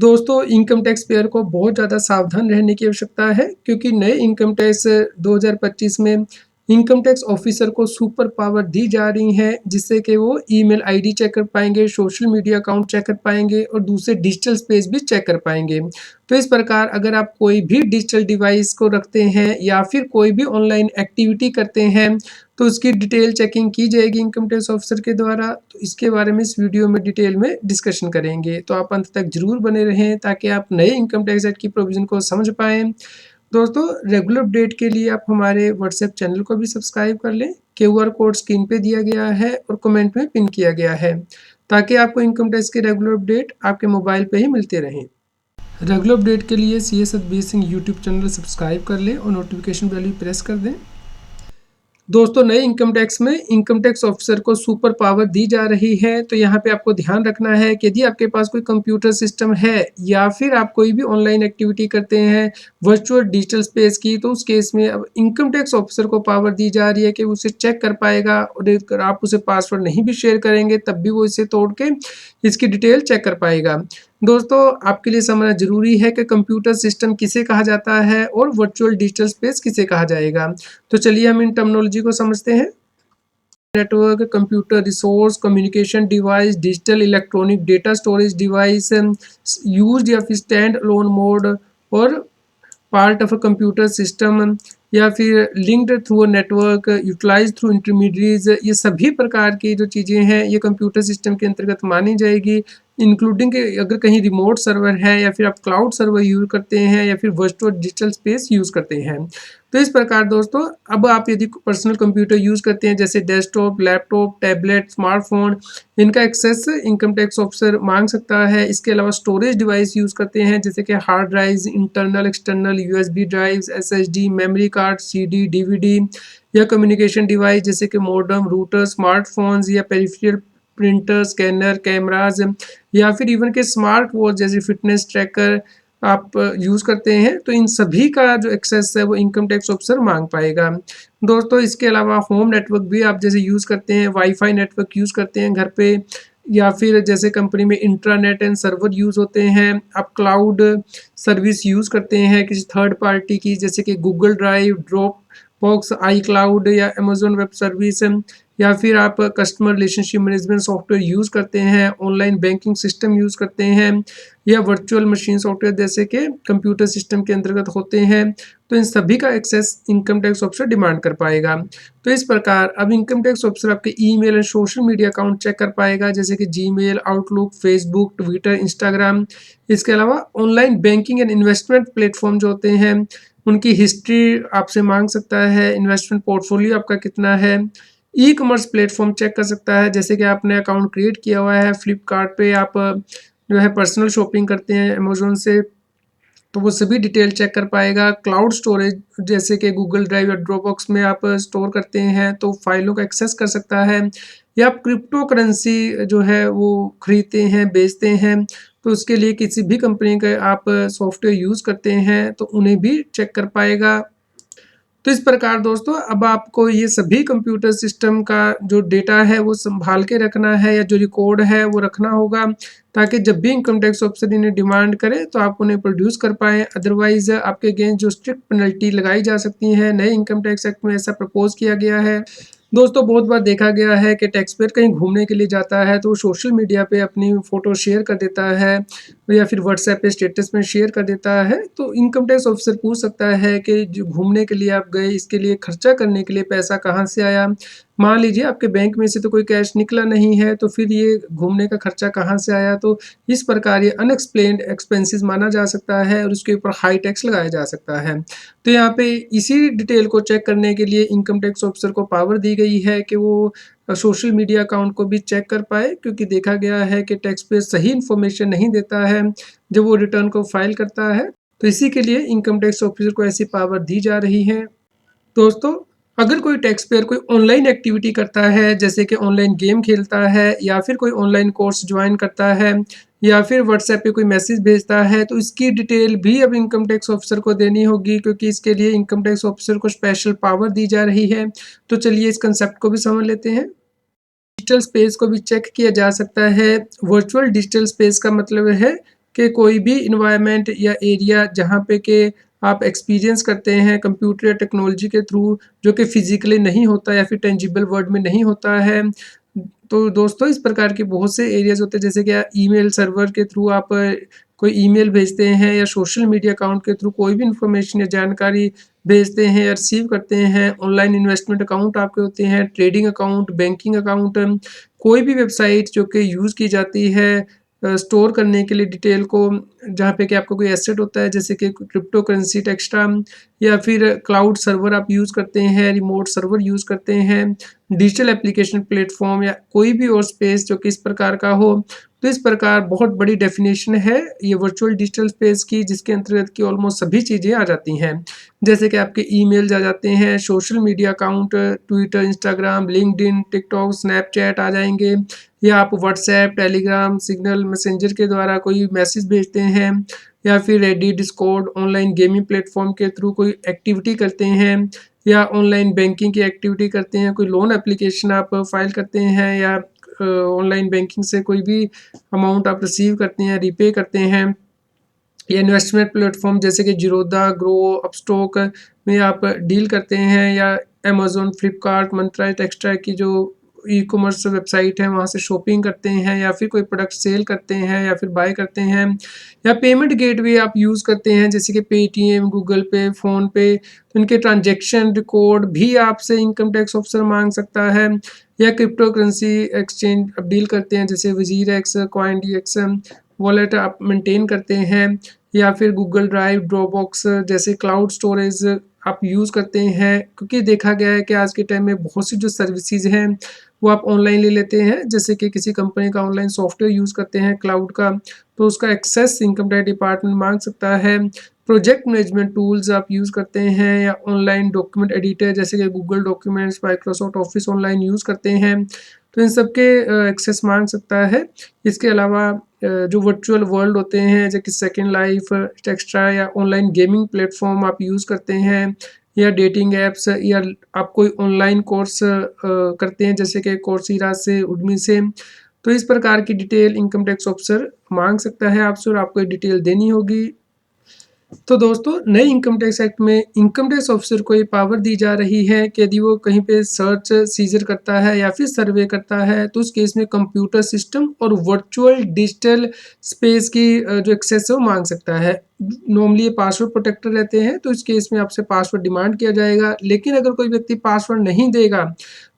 दोस्तों, income tax payer को बहुत ज़्यादा सावधान रहने की आवश्यकता है क्योंकि नए इनकम टैक्स 2025 में इनकम टैक्स ऑफिसर को सुपर पावर दी जा रही है, जिससे कि वो ईमेल आईडी चेक कर पाएंगे, सोशल मीडिया अकाउंट चेक कर पाएंगे और दूसरे डिजिटल स्पेस भी चेक कर पाएंगे। तो इस प्रकार अगर आप कोई भी डिजिटल डिवाइस को रखते हैं या फिर कोई भी ऑनलाइन एक्टिविटी करते हैं तो उसकी डिटेल चेकिंग की जाएगी इनकम टैक्स ऑफिसर के द्वारा। तो इसके बारे में इस वीडियो में डिटेल में डिस्कशन करेंगे, तो आप अंत तक जरूर बने रहें ताकि आप नए इनकम टैक्स एक्ट की प्रोविजन को समझ पाएँ। दोस्तों, रेगुलर अपडेट के लिए आप हमारे व्हाट्सएप चैनल को भी सब्सक्राइब कर लें। क्यूआर कोड स्क्रीन पे दिया गया है और कमेंट में पिन किया गया है ताकि आपको इनकम टैक्स के रेगुलर अपडेट आपके मोबाइल पे ही मिलते रहें। रेगुलर अपडेट के लिए CS Satbir Singh YouTube channel subscribe कर लें और नोटिफिकेशन बेल भी प्रेस कर दें। दोस्तों, नए इनकम टैक्स में इनकम टैक्स ऑफिसर को सुपर पावर दी जा रही है। तो यहाँ पे आपको ध्यान रखना है कि यदि आपके पास कोई कंप्यूटर सिस्टम है या फिर आप कोई भी ऑनलाइन एक्टिविटी करते हैं वर्चुअल डिजिटल स्पेस की, तो उस केस में अब इनकम टैक्स ऑफिसर को पावर दी जा रही है कि उसे चेक कर पाएगा और अगर आप उसे पासवर्ड नहीं भी शेयर करेंगे तब भी वो इसे तोड़ के इसकी डिटेल चेक कर पाएगा। दोस्तों, आपके लिए समझना जरूरी है कि कंप्यूटर सिस्टम किसे कहा जाता है और वर्चुअल डिजिटल स्पेस किसे कहा जाएगा। तो चलिए हम इन टर्मिनोलॉजी को समझते हैं। Network, computer resource, communication device, digital electronic data storage device, used या फिर स्टैंड अलोन मोड और part of a computer system या फिर linked through a network, utilize through intermediates, ये सभी प्रकार की जो चीज़ें हैं ये कंप्यूटर सिस्टम के अंतर्गत मानी जाएगी। इंक्लूडिंग के अगर कहीं रिमोट सर्वर है या फिर आप क्लाउड सर्वर यूज़ करते हैं या फिर वर्चुअल डिजिटल स्पेस यूज़ करते हैं। तो इस प्रकार दोस्तों, अब आप यदि पर्सनल कंप्यूटर यूज़ करते हैं जैसे डेस्कटॉप, लैपटॉप, टैबलेट, स्मार्टफोन, इनका एक्सेस इनकम टैक्स ऑफिसर मांग सकता है। इसके अलावा स्टोरेज डिवाइस यूज़ करते हैं जैसे कि hard drives, internal external USB drives, SSD, memory card, CD, DVD या कम्युनिकेशन डिवाइस जैसे कि मॉडेम, रूटर, स्मार्टफोन्स या पेरिफेरल, प्रिंटर, स्कैनर, कैमराज या फिर इवन के स्मार्ट वॉच जैसे फिटनेस ट्रैकर आप यूज़ करते हैं, तो इन सभी का जो एक्सेस है वो इनकम टैक्स ऑफिसर मांग पाएगा। दोस्तों, इसके अलावा होम नेटवर्क भी आप जैसे यूज़ करते हैं, वाईफाई नेटवर्क यूज़ करते हैं घर पे या फिर जैसे कंपनी में इंट्रानेट एंड सर्वर यूज़ होते हैं, आप क्लाउड सर्विस यूज़ करते हैं किसी थर्ड पार्टी की जैसे कि गूगल ड्राइव, ड्रॉप बॉक्स, आई क्लाउड या अमेजोन वेब सर्विस, या फिर आप customer relationship management software use करते हैं, ऑनलाइन बैंकिंग सिस्टम यूज़ करते हैं या वर्चुअल मशीन सॉफ्टवेयर जैसे कि कंप्यूटर सिस्टम के अंतर्गत होते हैं, तो इन सभी का access income tax officer demand कर पाएगा। तो इस प्रकार अब इनकम टैक्स ऑफिसर आपके ईमेल और सोशल मीडिया अकाउंट चेक कर पाएगा जैसे कि Gmail, Outlook, Facebook, Twitter, Instagram. इसके अलावा online banking and investment platform जो होते हैं उनकी हिस्ट्री आपसे मांग सकता है, इन्वेस्टमेंट पोर्टफोलियो आपका कितना है। ई कॉमर्स प्लेटफॉर्म चेक कर सकता है जैसे कि आपने अकाउंट क्रिएट किया हुआ है फ्लिपकार्ट पे, आप जो है पर्सनल शॉपिंग करते हैं अमेजोन से, तो वो सभी डिटेल चेक कर पाएगा। क्लाउड स्टोरेज जैसे कि गूगल ड्राइव या ड्रॉपबॉक्स में आप स्टोर करते हैं तो फाइलों का एक्सेस कर सकता है, या आप क्रिप्टो करेंसी जो है वो खरीदते हैं, बेचते हैं, तो उसके लिए किसी भी कंपनी का आप सॉफ्टवेयर यूज़ करते हैं तो उन्हें भी चेक कर पाएगा। तो इस प्रकार दोस्तों, अब आपको ये सभी कंप्यूटर सिस्टम का जो डेटा है वो संभाल के रखना है या जो रिकॉर्ड है वो रखना होगा ताकि जब भी इनकम टैक्स ऑफिसर इन्हें डिमांड करे तो आप उन्हें प्रोड्यूस कर पाएँ। अदरवाइज आपके अगेंस्ट जो स्ट्रिक्ट पेनल्टी लगाई जा सकती है, नए इनकम टैक्स एक्ट में ऐसा प्रपोज किया गया है। दोस्तों, बहुत बार देखा गया है कि टैक्स पेयर कहीं घूमने के लिए जाता है तो वो सोशल मीडिया पे अपनी फ़ोटो शेयर कर देता है या फिर व्हाट्सएप पे स्टेटस में शेयर कर देता है, तो इनकम टैक्स ऑफिसर पूछ सकता है कि जो घूमने के लिए आप गए इसके लिए खर्चा करने के लिए पैसा कहाँ से आया। मान लीजिए आपके बैंक में से तो कोई कैश निकला नहीं है तो फिर ये घूमने का खर्चा कहाँ से आया, तो इस प्रकार ये अनएक्सप्लेन्ड एक्सपेंसेस माना जा सकता है और उसके ऊपर हाई टैक्स लगाया जा सकता है। तो यहाँ पे इसी डिटेल को चेक करने के लिए इनकम टैक्स ऑफिसर को पावर दी गई है कि वो सोशल मीडिया अकाउंट को भी चेक कर पाए, क्योंकि देखा गया है कि टैक्स पेयर सही इन्फॉर्मेशन नहीं देता है जब वो रिटर्न को फाइल करता है। तो इसी के लिए इनकम टैक्स ऑफिसर को ऐसी पावर दी जा रही है। दोस्तों, अगर कोई टैक्स पेयर कोई ऑनलाइन एक्टिविटी करता है जैसे कि ऑनलाइन गेम खेलता है या फिर कोई ऑनलाइन कोर्स ज्वाइन करता है या फिर व्हाट्सएप पे कोई मैसेज भेजता है, तो इसकी डिटेल भी अब इनकम टैक्स ऑफिसर को देनी होगी, क्योंकि इसके लिए इनकम टैक्स ऑफिसर को स्पेशल पावर दी जा रही है। तो चलिए इस कंसेप्ट को भी समझ लेते हैं। डिजिटल स्पेस को भी चेक किया जा सकता है। वर्चुअल डिजिटल स्पेस का मतलब है कि कोई भी एनवायरनमेंट या एरिया जहाँ पे के आप एक्सपीरियंस करते हैं कंप्यूटर या टेक्नोलॉजी के थ्रू, जो कि फिज़िकली नहीं होता या फिर टेंजिबल वर्ल्ड में नहीं होता है। तो दोस्तों इस प्रकार के बहुत से एरियाज़ होते हैं, जैसे कि ईमेल सर्वर के थ्रू आप कोई ईमेल भेजते हैं या सोशल मीडिया अकाउंट के थ्रू कोई भी इन्फॉर्मेशन या जानकारी भेजते हैं या रिसीव करते हैं। ऑनलाइन इन्वेस्टमेंट अकाउंट आपके होते हैं, ट्रेडिंग अकाउंट, बैंकिंग अकाउंट, कोई भी वेबसाइट जो कि यूज़ की जाती है स्टोर करने के लिए डिटेल को, जहाँ पे कि आपका कोई एसेट होता है, जैसे कि क्रिप्टो करेंसी, टेक्स्टा या फिर क्लाउड सर्वर आप यूज़ करते हैं, रिमोट सर्वर यूज़ करते हैं, डिजिटल एप्लीकेशन प्लेटफॉर्म या कोई भी और स्पेस जो कि इस प्रकार का हो। तो इस प्रकार बहुत बड़ी डेफिनेशन है ये वर्चुअल डिजिटल स्पेस की, जिसके अंतर्गत की ऑलमोस्ट सभी चीज़ें आ जाती हैं। जैसे कि आपके ईमेल्स आ जाते हैं, social media account, Twitter, Instagram, LinkedIn, TikTok, Snapchat आ जाएँगे, या आप व्हाट्सऐप, टेलीग्राम, सिग्नल, मैसेंजर के द्वारा कोई मैसेज भेजते हैं, या फिर Reddit, Discord, online gaming platform के थ्रू कोई एक्टिविटी करते हैं, या ऑनलाइन बैंकिंग की एक्टिविटी करते हैं, कोई लोन एप्लीकेशन आप फाइल करते हैं, या ऑनलाइन बैंकिंग से कोई भी अमाउंट आप रिसीव करते हैं, रीपे करते हैं, या इन्वेस्टमेंट प्लेटफॉर्म जैसे कि जीरोधा, ग्रो, अपस्टॉक में आप डील करते हैं, या अमेज़न, फ्लिपकार्ट, मंत्रा, टेक्स्टा की जो ई-कॉमर्स वेबसाइट है वहाँ से शॉपिंग करते हैं, या फिर कोई प्रोडक्ट सेल करते हैं या फिर बाय करते हैं, या पेमेंट गेटवे आप यूज़ करते हैं जैसे कि पेटीएम, गूगल पे, फ़ोनपे। तो इनके ट्रांजैक्शन रिकॉर्ड भी आपसे इनकम टैक्स ऑफिसर माँग सकता है, या क्रिप्टो करेंसी एक्सचेंज आप डील करते हैं जैसे वज़ीरएक्स, कॉइनडीएक्स वॉलेट आप मेंटेन करते हैं, या फिर गूगल ड्राइव, ड्रॉपबॉक्स जैसे क्लाउड स्टोरेज आप यूज़ करते हैं, क्योंकि देखा गया है कि आज के टाइम में बहुत सी जो सर्विसेज हैं वो आप ऑनलाइन ले लेते हैं। जैसे कि किसी कंपनी का ऑनलाइन सॉफ्टवेयर यूज़ करते हैं क्लाउड का, तो उसका एक्सेस इनकम टैक्स डिपार्टमेंट मांग सकता है। प्रोजेक्ट मैनेजमेंट टूल्स आप यूज़ करते हैं, या ऑनलाइन डॉक्यूमेंट एडिटर जैसे कि Google documents, Microsoft office online use करते हैं, तो इन सब के एक्सेस मांग सकता है। इसके अलावा जो वर्चुअल वर्ल्ड होते हैं जैसे कि सेकंड लाइफ, टेक्स्ट्रा, या ऑनलाइन गेमिंग प्लेटफॉर्म आप यूज़ करते हैं, या डेटिंग ऐप्स, या आप कोई ऑनलाइन कोर्स करते हैं जैसे कि कोर्सेरा से, उडमी से। तो इस प्रकार की डिटेल इनकम टैक्स ऑफिसर मांग सकता है आपसे, और आपको ये डिटेल देनी होगी। तो दोस्तों नए इनकम टैक्स एक्ट में इनकम टैक्स ऑफिसर को ये पावर दी जा रही है कि यदि वो कहीं पे सर्च सीजर करता है या फिर सर्वे करता है, तो उस केस में कंप्यूटर सिस्टम और वर्चुअल डिजिटल स्पेस की जो एक्सेस है वो मांग सकता है। नॉर्मली ये पासवर्ड प्रोटेक्टर रहते हैं, तो इस केस में आपसे पासवर्ड डिमांड किया जाएगा, लेकिन अगर कोई व्यक्ति पासवर्ड नहीं देगा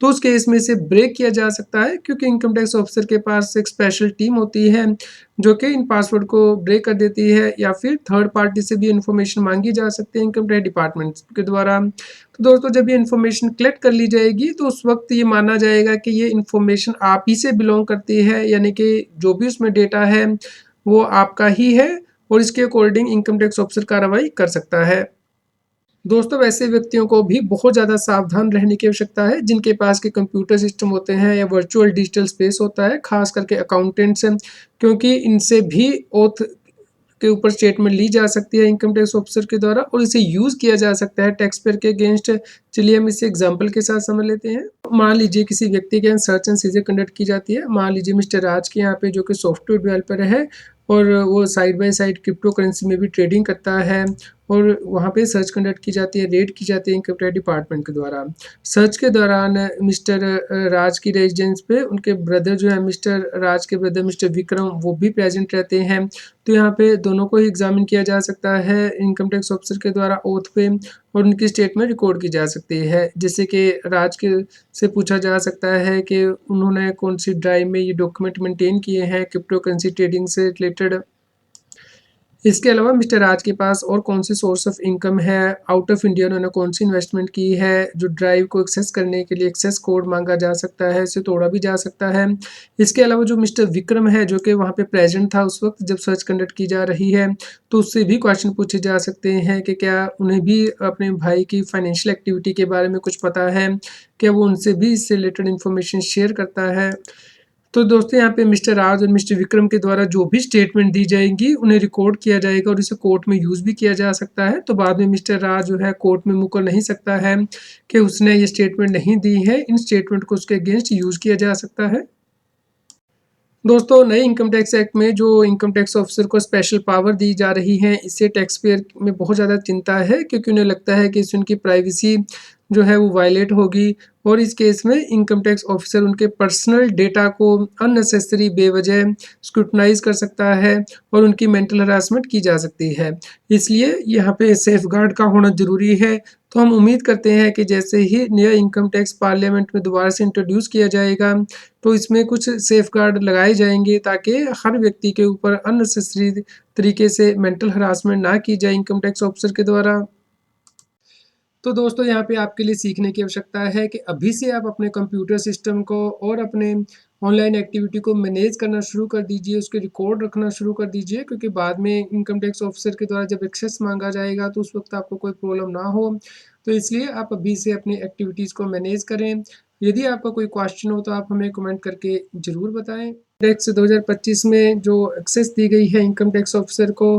तो उस केस में इसे ब्रेक किया जा सकता है, क्योंकि इनकम टैक्स ऑफिसर के पास एक स्पेशल टीम होती है जो कि इन पासवर्ड को ब्रेक कर देती है, या फिर थर्ड पार्टी से भी इन्फॉर्मेशन मांगी जा सकती है इनकम टैक्स डिपार्टमेंट के द्वारा। तो दोस्तों जब ये इन्फॉर्मेशन कलेक्ट कर ली जाएगी तो उस वक्त ये माना जाएगा कि ये इन्फॉर्मेशन आप ही से बिलोंग करती है, यानी कि जो भी उसमें डेटा है वो आपका ही है, और इसके अकॉर्डिंग इनकम टैक्स ऑफिसर कार्रवाई कर सकता है। दोस्तों वैसे व्यक्तियों को भी बहुत ज़्यादा सावधान रहने की आवश्यकता है जिनके पास के कंप्यूटर सिस्टम होते हैं या वर्चुअल डिजिटल स्पेस होता है, खास करके अकाउंटेंट्स हैं, क्योंकि इनसे भी ओथ के ऊपर स्टेटमेंट ली जा सकती है इनकम टैक्स ऑफिसर के द्वारा, और इसे यूज़ किया जा सकता है टैक्स पेयर के अगेंस्ट। चलिए हम इसे एग्जांपल के साथ समझ लेते हैं। मान लीजिए किसी व्यक्ति के यहाँ सर्च एंड सीजर कंडक्ट की जाती है। मान लीजिए मिस्टर राज के यहाँ पे जो कि सॉफ्टवेयर डेवलपर है, और वो side by side crypto currency में भी ट्रेडिंग करता है, और वहाँ पे सर्च कंडक्ट की जाती है, रेड की जाती है इनकम टैक्स डिपार्टमेंट के द्वारा। सर्च के दौरान मिस्टर राज की रेजिडेंस पे उनके ब्रदर जो है, मिस्टर राज के ब्रदर मिस्टर विक्रम, वो भी प्रेजेंट रहते हैं। तो यहाँ पे दोनों को ही एग्जामिन किया जा सकता है इनकम टैक्स ऑफिसर के द्वारा ओथ पे, और उनकी स्टेटमेंट रिकॉर्ड की जा सकती है। जैसे कि राज के से पूछा जा सकता है कि उन्होंने कौन सी ड्राइव में ये डॉक्यूमेंट मेंटेन किए हैं क्रिप्टो करेंसी ट्रेडिंग से रिलेटेड। इसके अलावा मिस्टर राज के पास और कौन सी सोर्स ऑफ इनकम है, आउट ऑफ इंडिया उन्होंने कौन सी इन्वेस्टमेंट की है। जो ड्राइव को एक्सेस करने के लिए एक्सेस कोड मांगा जा सकता है, इसे तोड़ा भी जा सकता है। इसके अलावा जो मिस्टर विक्रम है जो कि वहाँ पे प्रेजेंट था उस वक्त जब सर्च कंडक्ट की जा रही है, तो उससे भी क्वेश्चन पूछे जा सकते हैं कि क्या उन्हें भी अपने भाई की फाइनेंशियल एक्टिविटी के बारे में कुछ पता है, क्या वो उनसे भी इससे रिलेटेड इन्फॉर्मेशन शेयर करता है। तो दोस्तों यहाँ पे मिस्टर राज और मिस्टर विक्रम के द्वारा जो भी स्टेटमेंट दी जाएगी उन्हें रिकॉर्ड किया जाएगा, और इसे कोर्ट में यूज़ भी किया जा सकता है। तो बाद में मिस्टर राज जो है कोर्ट में मुकर नहीं सकता है कि उसने ये स्टेटमेंट नहीं दी है, इन स्टेटमेंट को उसके अगेंस्ट यूज़ किया जा सकता है। दोस्तों, नए इनकम टैक्स एक्ट में जो इनकम टैक्स ऑफिसर को स्पेशल पावर दी जा रही हैं, इससे टैक्स पेयर में बहुत ज़्यादा चिंता है, क्योंकि उन्हें लगता है कि इससे उनकी प्राइवेसी जो है वो वायलेट होगी और इस केस में इनकम टैक्स ऑफिसर उनके पर्सनल डेटा को अननेसेसरी बेवजह स्क्रूटनाइज़ कर सकता है और उनकी मेंटल हरासमेंट की जा सकती है। इसलिए यहाँ पे सेफगार्ड का होना ज़रूरी है। तो हम उम्मीद करते हैं कि जैसे ही नया इनकम टैक्स पार्लियामेंट में दोबारा से इंट्रोड्यूस किया जाएगा, तो इसमें कुछ सेफगार्ड लगाए जाएँगे ताकि हर व्यक्ति के ऊपर अननेसेसरी तरीके से मेंटल हरासमेंट ना की जाए इनकम टैक्स ऑफिसर के द्वारा। तो दोस्तों, यहाँ पे आपके लिए सीखने की आवश्यकता है कि अभी से आप अपने कंप्यूटर सिस्टम को और अपने ऑनलाइन एक्टिविटी को मैनेज करना शुरू कर दीजिए, उसके रिकॉर्ड रखना शुरू कर दीजिए, क्योंकि बाद में इनकम टैक्स ऑफिसर के द्वारा जब एक्सेस मांगा जाएगा तो उस वक्त आपको कोई प्रॉब्लम ना हो। तो इसलिए आप अभी से अपनी एक्टिविटीज़ को मैनेज करें। यदि आपका कोई क्वेश्चन हो तो आप हमें कमेंट करके ज़रूर बताएं। टैक्स 2025 में जो एक्सेस दी गई है इनकम टैक्स ऑफिसर को,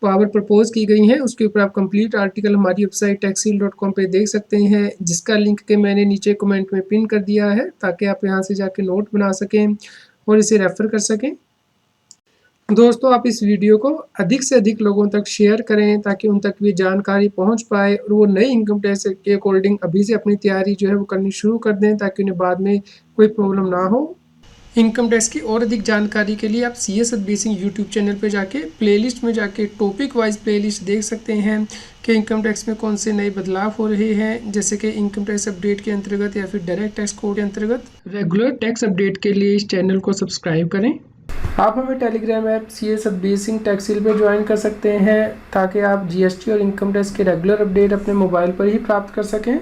पावर प्रपोज की गई हैं, उसके ऊपर आप कंप्लीट आर्टिकल हमारी वेबसाइट taxil.com पे देख सकते हैं, जिसका लिंक के मैंने नीचे कमेंट में पिन कर दिया है, ताकि आप यहाँ से जाके नोट बना सकें और इसे रेफर कर सकें। दोस्तों, आप इस वीडियो को अधिक से अधिक लोगों तक शेयर करें, ताकि उन तक भी जानकारी पहुँच पाए और वो नई इनकम टैक्स के अकॉर्डिंग अभी से अपनी तैयारी जो है वो करनी शुरू कर दें, ताकि उन्हें बाद में कोई प्रॉब्लम ना हो। इनकम टैक्स की और अधिक जानकारी के लिए आप CS एडवाइसिंग यूट्यूब चैनल पे जाके प्लेलिस्ट में जाके टॉपिक वाइज प्लेलिस्ट देख सकते हैं कि इनकम टैक्स में कौन से नए बदलाव हो रहे हैं, जैसे कि इनकम टैक्स अपडेट के अंतर्गत या फिर डायरेक्ट टैक्स कोड के अंतर्गत। रेगुलर टैक्स अपडेट के लिए इस चैनल को सब्सक्राइब करें। आप हमें टेलीग्राम ऐप CS एडवाइसिंग टैक्सिल पे ज्वाइन कर सकते हैं, ताकि आप GST और इनकम टैक्स के रेगुलर अपडेट अपने मोबाइल पर ही प्राप्त कर सकें।